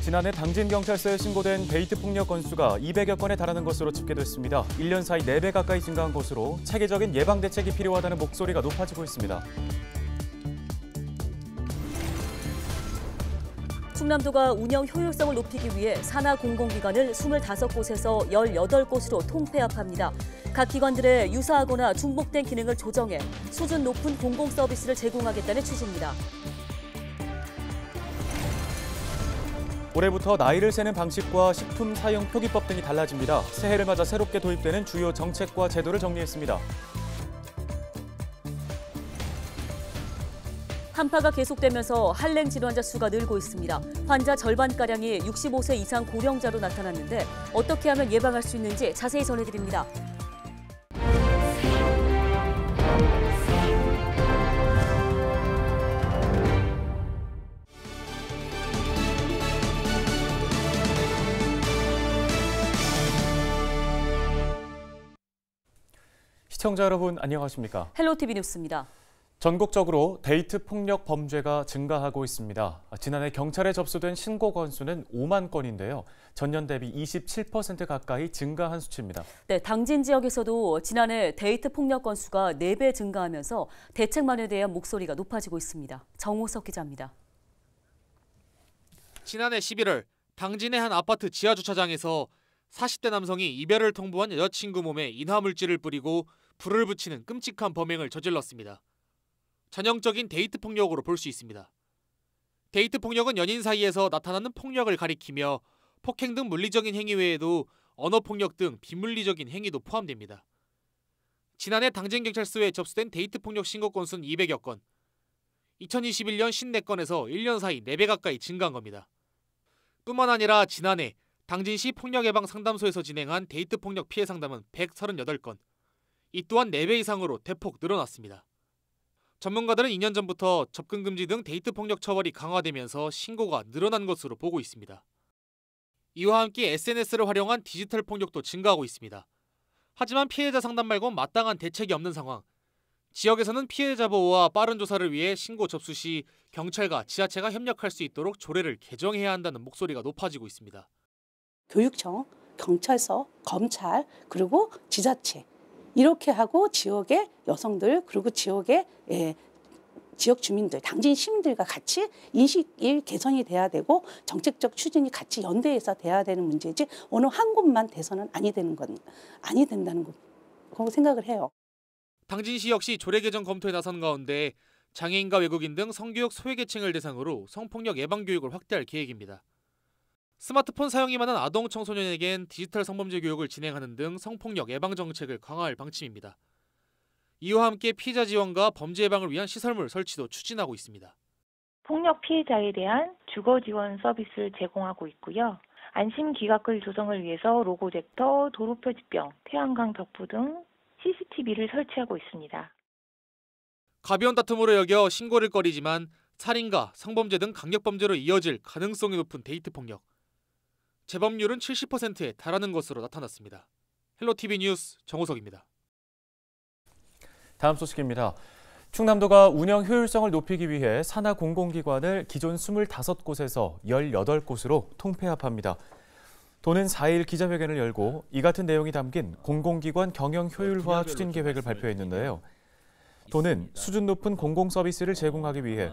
지난해 당진경찰서에 신고된 데이트 폭력 건수가 200여 건에 달하는 것으로 집계됐습니다. 1년 사이 4배 가까이 증가한 것으로 체계적인 예방 대책이 필요하다는 목소리가 높아지고 있습니다. 충남도가 운영 효율성을 높이기 위해 산하 공공기관을 25곳에서 18곳으로 통폐합합니다. 각 기관들의 유사하거나 중복된 기능을 조정해 수준 높은 공공 서비스를 제공하겠다는 취지입니다. 올해부터 나이를 세는 방식과 식품 사용 표기법 등이 달라집니다. 새해를 맞아 새롭게 도입되는 주요 정책과 제도를 정리했습니다. 한파가 계속되면서 한랭 질환자 수가 늘고 있습니다. 환자 절반가량이 65세 이상 고령자로 나타났는데 어떻게 하면 예방할 수 있는지 자세히 전해드립니다. 시청자 여러분 안녕하십니까? 헬로티비 뉴스입니다. 전국적으로 데이트 폭력 범죄가 증가하고 있습니다. 지난해 경찰에 접수된 신고 건수는 5만 건인데요. 전년 대비 27% 가까이 증가한 수치입니다. 네, 당진 지역에서도 지난해 데이트 폭력 건수가 4배 증가하면서 대책만에 대한 목소리가 높아지고 있습니다. 정호석 기자입니다. 지난해 11월 당진의 한 아파트 지하주차장에서 40대 남성이 이별을 통보한 여자친구 몸에 인화물질을 뿌리고 불을 붙이는 끔찍한 범행을 저질렀습니다. 전형적인 데이트 폭력으로 볼 수 있습니다. 데이트 폭력은 연인 사이에서 나타나는 폭력을 가리키며 폭행 등 물리적인 행위 외에도 언어 폭력 등 비물리적인 행위도 포함됩니다. 지난해 당진경찰서에 접수된 데이트 폭력 신고 건수는 200여 건. 2021년 54건에서 1년 사이 4배 가까이 증가한 겁니다. 뿐만 아니라 지난해 당진시 폭력예방상담소에서 진행한 데이트 폭력 피해 상담은 138건. 이 또한 4배 이상으로 대폭 늘어났습니다. 전문가들은 2년 전부터 접근 금지 등 데이트 폭력 처벌이 강화되면서 신고가 늘어난 것으로 보고 있습니다. 이와 함께 SNS를 활용한 디지털 폭력도 증가하고 있습니다. 하지만 피해자 상담 말곤 마땅한 대책이 없는 상황. 지역에서는 피해자 보호와 빠른 조사를 위해 신고 접수 시 경찰과 지자체가 협력할 수 있도록 조례를 개정해야 한다는 목소리가 높아지고 있습니다. 교육청, 경찰서, 검찰, 그리고 지자체 이렇게 하고 지역의 여성들 그리고 지역의 지역 주민들, 당진 시민들과 같이 인식이 개선이 돼야 되고 정책적 추진이 같이 연대해서 돼야 되는 문제지 어느 한 곳만 돼서는 아니 된다는 거 생각을 해요. 당진시 역시 조례 개정 검토에 나선 가운데 장애인과 외국인 등 성교육 소외계층을 대상으로 성폭력 예방 교육을 확대할 계획입니다. 스마트폰 사용이 많은 아동 청소년에겐 디지털 성범죄 교육을 진행하는 등 성폭력 예방 정책을 강화할 방침입니다. 이와 함께 피해자 지원과 범죄 예방을 위한 시설물 설치도 추진하고 있습니다. 폭력 피해자에 대한 주거 지원 서비스를 제공하고 있고요. 안심 귀갓글 조성을 위해서 로고젝터, 도로 표지병, 태양광 벽부 등 CCTV를 설치하고 있습니다. 가벼운 다툼으로 여겨 신고를 꺼리지만 살인과 성범죄 등 강력범죄로 이어질 가능성이 높은 데이트 폭력. 재범률은 70%에 달하는 것으로 나타났습니다. 헬로티비 뉴스 정호석입니다. 다음 소식입니다. 충남도가 운영 효율성을 높이기 위해 산하 공공기관을 기존 25곳에서 18곳으로 통폐합합니다. 도는 4일 기자회견을 열고 이 같은 내용이 담긴 공공기관 경영 효율화 추진 계획을 발표했는데요. 도는 수준 높은 공공 서비스를 제공하기 위해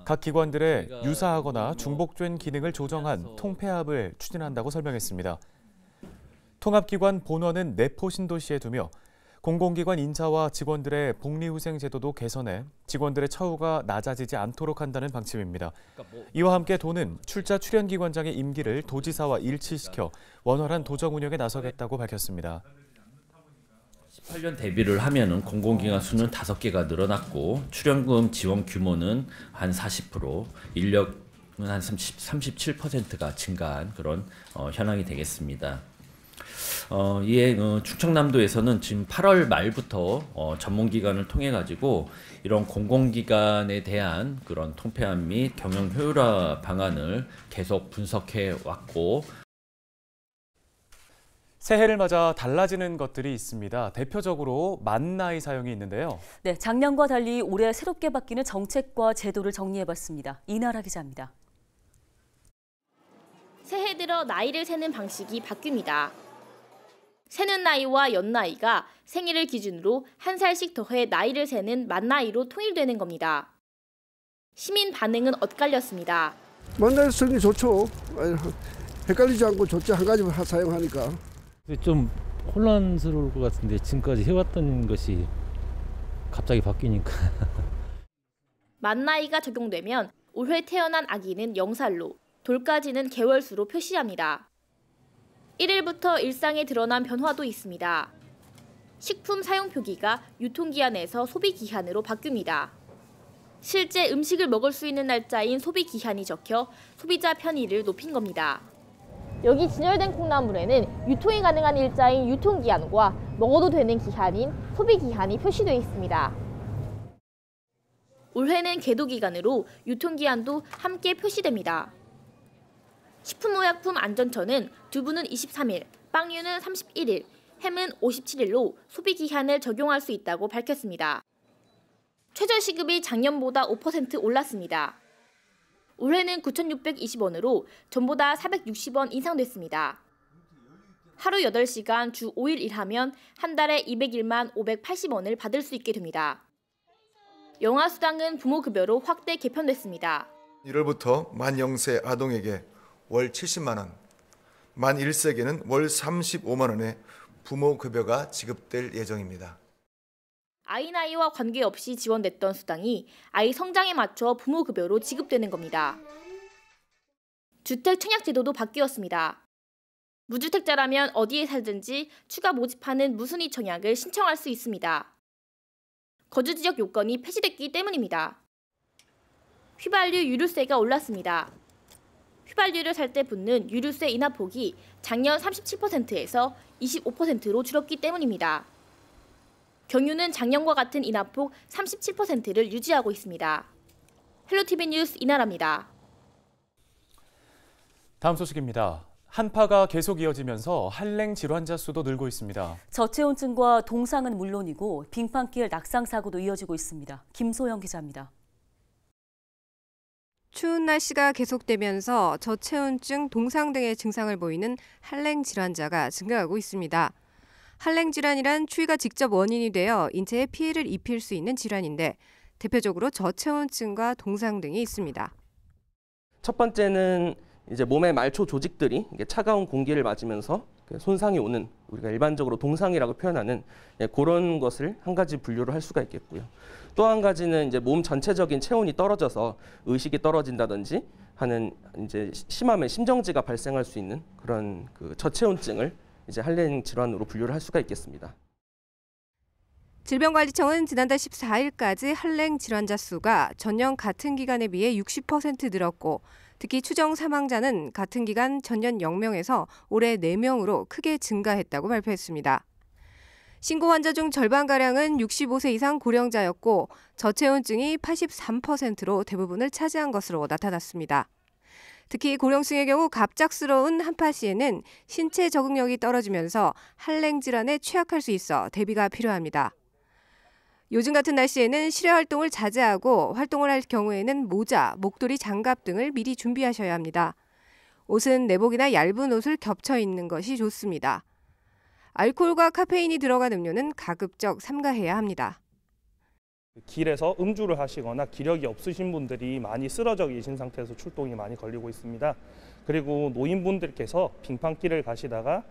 각 기관들의 유사하거나 중복된 기능을 조정한 통폐합을 추진한다고 설명했습니다. 통합기관 본원은 내포 신도시에 두며 공공기관 인사와 직원들의 복리후생 제도도 개선해 직원들의 처우가 낮아지지 않도록 한다는 방침입니다. 이와 함께 도는 출자 출연기관장의 임기를 도지사와 일치시켜 원활한 도정 운영에 나서겠다고 밝혔습니다. 18년 대비를 하면은 공공기관 수는 5개가 늘어났고 출연금 지원 규모는 한 40%, 인력은 한 37%가 증가한 그런 현황이 되겠습니다. 이에 충청남도에서는 지금 8월 말부터 전문기관을 통해 가지고 이런 공공기관에 대한 그런 통폐합 및 경영 효율화 방안을 계속 분석해 왔고. 새해를 맞아 달라지는 것들이 있습니다. 대표적으로 만 나이 사용이 있는데요. 네, 작년과 달리 올해 새롭게 바뀌는 정책과 제도를 정리해봤습니다. 이나라 기자입니다. 새해 들어 나이를 세는 방식이 바뀝니다. 세는 나이와 연나이가 생일을 기준으로 한 살씩 더해 나이를 세는 만나이로 통일되는 겁니다. 시민 반응은 엇갈렸습니다. 만나이 쓰는 게 좋죠. 헷갈리지 않고 좋죠. 한 가지만 사용하니까. 좀 혼란스러울 것 같은데 지금까지 해왔던 것이 갑자기 바뀌니까. 만나이가 적용되면 올해 태어난 아기는 0살로, 돌까지는 개월수로 표시합니다. 1일부터 일상에 드러난 변화도 있습니다. 식품 사용 표기가 유통기한에서 소비기한으로 바뀝니다. 실제 음식을 먹을 수 있는 날짜인 소비기한이 적혀 소비자 편의를 높인 겁니다. 여기 진열된 콩나물에는 유통이 가능한 일자인 유통기한과 먹어도 되는 기한인 소비기한이 표시되어 있습니다. 올해는 계도기간으로 유통기한도 함께 표시됩니다. 식품의약품안전처는 두부는 23일, 빵류는 31일, 햄은 57일로 소비기한을 적용할 수 있다고 밝혔습니다. 최저시급이 작년보다 5% 올랐습니다. 올해는 9,620원으로 전보다 460원 인상됐습니다. 하루 8시간 주 5일 일하면 한 달에 201만 580원을 받을 수 있게 됩니다. 영아수당은 부모급여로 확대 개편됐습니다. 1월부터 만 0세 아동에게 월 70만 원, 만 1세에게는 월 35만 원의 부모급여가 지급될 예정입니다. 아이 나이와 관계없이 지원됐던 수당이 아이 성장에 맞춰 부모급여로 지급되는 겁니다. 주택 청약제도도 바뀌었습니다. 무주택자라면 어디에 살든지 추가 모집하는 무순위 청약을 신청할 수 있습니다. 거주지역 요건이 폐지됐기 때문입니다. 휘발유 유류세가 올랐습니다. 휘발유를 살 때 붙는 유류세 인하폭이 작년 37%에서 25%로 줄었기 때문입니다. 경유는 작년과 같은 인하폭 37%를 유지하고 있습니다. 헬로티비 뉴스 이나라입니다. 다음 소식입니다. 한파가 계속 이어지면서 한랭 질환자 수도 늘고 있습니다. 저체온증과 동상은 물론이고 빙판길 낙상 사고도 이어지고 있습니다. 김소영 기자입니다. 추운 날씨가 계속되면서 저체온증, 동상 등의 증상을 보이는 한랭 질환자가 증가하고 있습니다. 한랭 질환이란 추위가 직접 원인이 되어 인체에 피해를 입힐 수 있는 질환인데 대표적으로 저체온증과 동상 등이 있습니다. 첫 번째는 이제 몸의 말초 조직들이 차가운 공기를 맞으면서 손상이 오는, 우리가 일반적으로 동상이라고 표현하는 그런 것을 한 가지 분류를 할 수가 있겠고요. 또 한 가지는 이제 몸 전체적인 체온이 떨어져서 의식이 떨어진다든지 하는 이제 심하면 심정지가 발생할 수 있는 그런 저체온증을 이제 한랭 질환으로 분류를 할 수가 있겠습니다. 질병관리청은 지난달 14일까지 한랭 질환자 수가 전년 같은 기간에 비해 60% 늘었고 특히 추정 사망자는 같은 기간 전년 0명에서 올해 4명으로 크게 증가했다고 발표했습니다. 신고 환자 중 절반가량은 65세 이상 고령자였고 저체온증이 83%로 대부분을 차지한 것으로 나타났습니다. 특히 고령층의 경우 갑작스러운 한파 시에는 신체 적응력이 떨어지면서 한랭 질환에 취약할 수 있어 대비가 필요합니다. 요즘 같은 날씨에는 실외 활동을 자제하고 활동을 할 경우에는 모자, 목도리, 장갑 등을 미리 준비하셔야 합니다. 옷은 내복이나 얇은 옷을 겹쳐 입는 것이 좋습니다. 알코올과 카페인이 들어간 음료는 가급적 삼가해야 합니다. 길에서 음주를 하시거나 기력이 없으신 분들이 많이 쓰러져 계신 상태에서 출동이 많이 걸리고 있습니다. 그리고 노인분들께서 빙판길을 가시다가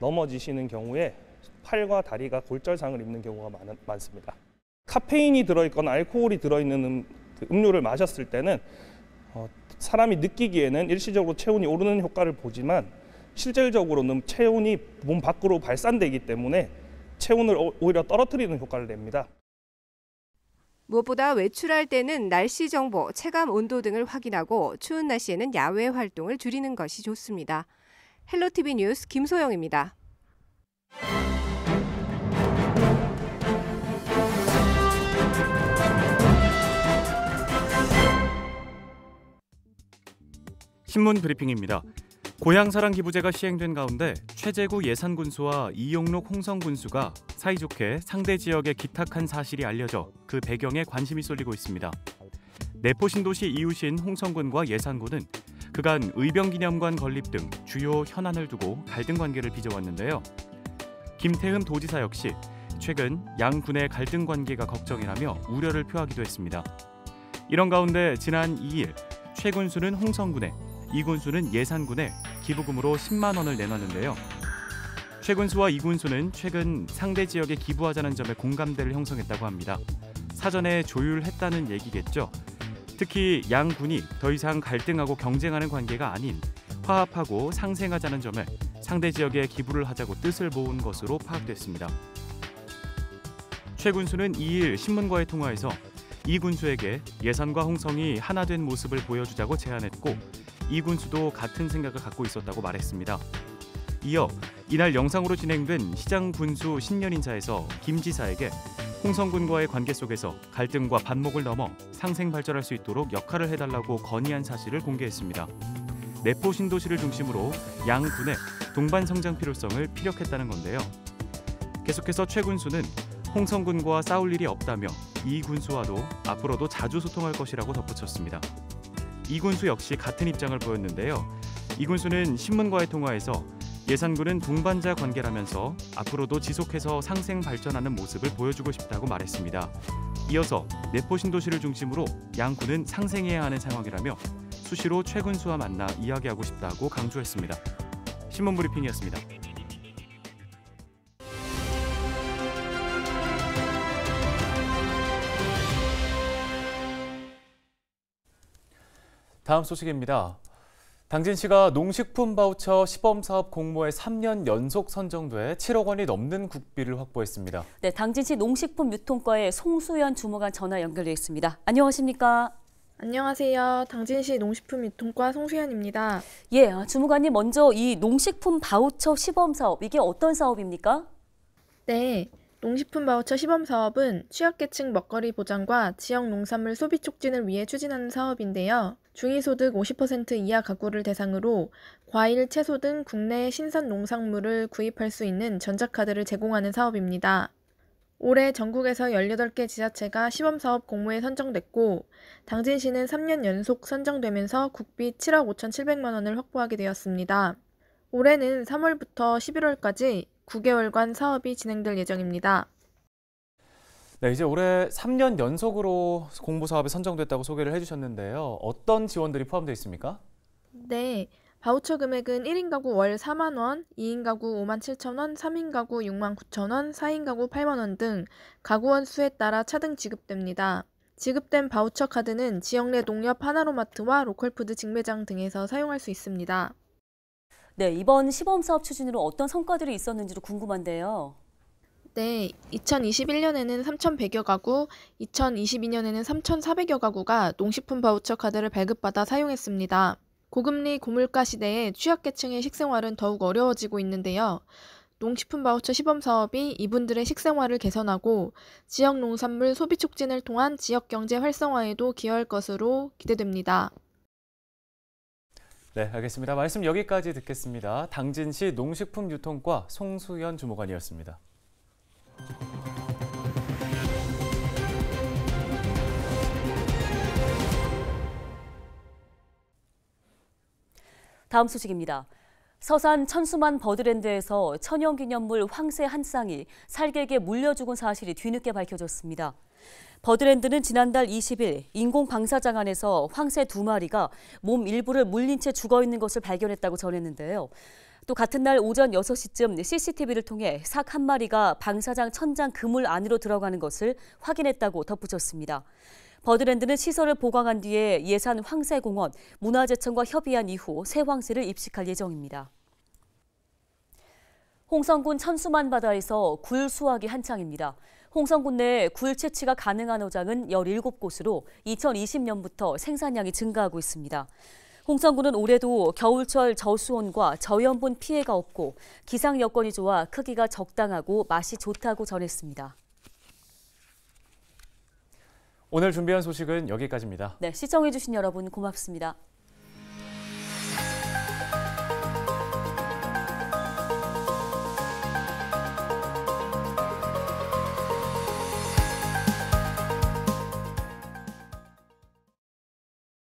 넘어지시는 경우에 팔과 다리가 골절상을 입는 경우가 많습니다. 카페인이 들어있거나 알코올이 들어있는 음료를 마셨을 때는 사람이 느끼기에는 일시적으로 체온이 오르는 효과를 보지만 실질적으로는 체온이 몸 밖으로 발산되기 때문에 체온을 오히려 떨어뜨리는 효과를 냅니다. 무엇보다 외출할 때는 날씨 정보, 체감 온도 등을 확인하고 추운 날씨에는 야외 활동을 줄이는 것이 좋습니다. 헬로티비 뉴스 김소영입니다. 신문 브리핑입니다. 고향사랑 기부제가 시행된 가운데 최재구 예산군수와 이용록 홍성군수가 사이좋게 상대 지역에 기탁한 사실이 알려져 그 배경에 관심이 쏠리고 있습니다. 내포 신도시 이웃인 홍성군과 예산군은 그간 의병기념관 건립 등 주요 현안을 두고 갈등 관계를 빚어왔는데요. 김태흠 도지사 역시 최근 양 군의 갈등 관계가 걱정이라며 우려를 표하기도 했습니다. 이런 가운데 지난 2일 최 군수는 홍성군에, 이 군수는 예산군에 기부금으로 10만 원을 내놨는데요. 최 군수와 이 군수는 최근 상대 지역에 기부하자는 점에 공감대를 형성했다고 합니다. 사전에 조율했다는 얘기겠죠. 특히 양 군이 더 이상 갈등하고 경쟁하는 관계가 아닌 화합하고 상생하자는 점에 상대 지역에 기부를 하자고 뜻을 모은 것으로 파악됐습니다. 최 군수는 2일 신문과의 통화에서 이 군수에게 예산과 홍성이 하나 된 모습을 보여주자고 제안했고 이 군수도 같은 생각을 갖고 있었다고 말했습니다. 이어 이날 영상으로 진행된 시장 군수 신년 인사에서 김 지사에게 홍성군과의 관계 속에서 갈등과 반목을 넘어 상생 발전할 수 있도록 역할을 해달라고 건의한 사실을 공개했습니다. 내포 신도시를 중심으로 양 군의 동반 성장 필요성을 피력했다는 건데요. 계속해서 최 군수는 홍성군과 싸울 일이 없다며 이 군수와도 앞으로도 자주 소통할 것이라고 덧붙였습니다. 이 군수 역시 같은 입장을 보였는데요. 이 군수는 신문과의 통화에서 예산군은 동반자 관계라면서 앞으로도 지속해서 상생 발전하는 모습을 보여주고 싶다고 말했습니다. 이어서 내포 신도시를 중심으로 양 군은 상생해야 하는 상황이라며 수시로 최 군수와 만나 이야기하고 싶다고 강조했습니다. 신문 브리핑이었습니다. 다음 소식입니다. 당진시가 농식품 바우처 시범사업 공모에 3년 연속 선정돼 7억 원이 넘는 국비를 확보했습니다. 네, 당진시 농식품 유통과의 송수연 주무관 전화 연결돼 있습니다. 안녕하십니까? 안녕하세요. 당진시 농식품 유통과 송수연입니다. 예, 주무관님 먼저 이 농식품 바우처 시범사업 이게 어떤 사업입니까? 네. 농식품 바우처 시범 사업은 취약계층 먹거리 보장과 지역 농산물 소비 촉진을 위해 추진하는 사업인데요. 중위소득 50% 이하 가구를 대상으로 과일, 채소 등 국내 신선 농산물을 구입할 수 있는 전자카드를 제공하는 사업입니다. 올해 전국에서 18개 지자체가 시범사업 공모에 선정됐고 당진시는 3년 연속 선정되면서 국비 7억 5,700만 원을 확보하게 되었습니다. 올해는 3월부터 11월까지 9개월간 사업이 진행될 예정입니다. 네, 이제 올해 3년 연속으로 공모 사업에 선정됐다고 소개를 해주셨는데요. 어떤 지원들이 포함되어 있습니까? 네, 바우처 금액은 1인 가구 월 4만 원, 2인 가구 5만 7천 원, 3인 가구 6만 9천 원, 4인 가구 8만 원 등 가구원 수에 따라 차등 지급됩니다. 지급된 바우처 카드는 지역 내 농협 하나로마트와 로컬푸드 직매장 등에서 사용할 수 있습니다. 네, 이번 시범사업 추진으로 어떤 성과들이 있었는지도 궁금한데요. 네, 2021년에는 3,100여 가구, 2022년에는 3,400여 가구가 농식품 바우처 카드를 발급받아 사용했습니다. 고금리 고물가 시대에 취약계층의 식생활은 더욱 어려워지고 있는데요. 농식품 바우처 시범 사업이 이분들의 식생활을 개선하고 지역 농산물 소비 촉진을 통한 지역 경제 활성화에도 기여할 것으로 기대됩니다. 네, 알겠습니다. 말씀 여기까지 듣겠습니다. 당진시 농식품 유통과 송수연 주무관이었습니다. 다음 소식입니다. 서산 천수만 버드랜드에서 천연기념물 황새 한 쌍이 살객에 물려 죽은 사실이 뒤늦게 밝혀졌습니다. 버드랜드는 지난달 20일 인공방사장 안에서 황새 2마리가 몸 일부를 물린 채 죽어있는 것을 발견했다고 전했는데요. 또 같은 날 오전 6시쯤 CCTV를 통해 삭 1마리가 방사장 천장 그물 안으로 들어가는 것을 확인했다고 덧붙였습니다. 버드랜드는 시설을 보강한 뒤에 예산 황새공원, 문화재청과 협의한 이후 새 황새를 입식할 예정입니다. 홍성군 천수만 바다에서 굴 수확이 한창입니다. 홍성군 내 굴 채취가 가능한 어장은 17곳으로 2020년부터 생산량이 증가하고 있습니다. 홍성군은 올해도 겨울철 저수온과 저염분 피해가 없고 기상 여건이 좋아 크기가 적당하고 맛이 좋다고 전했습니다. 오늘 준비한 소식은 여기까지입니다. 네, 시청해주신 여러분 고맙습니다.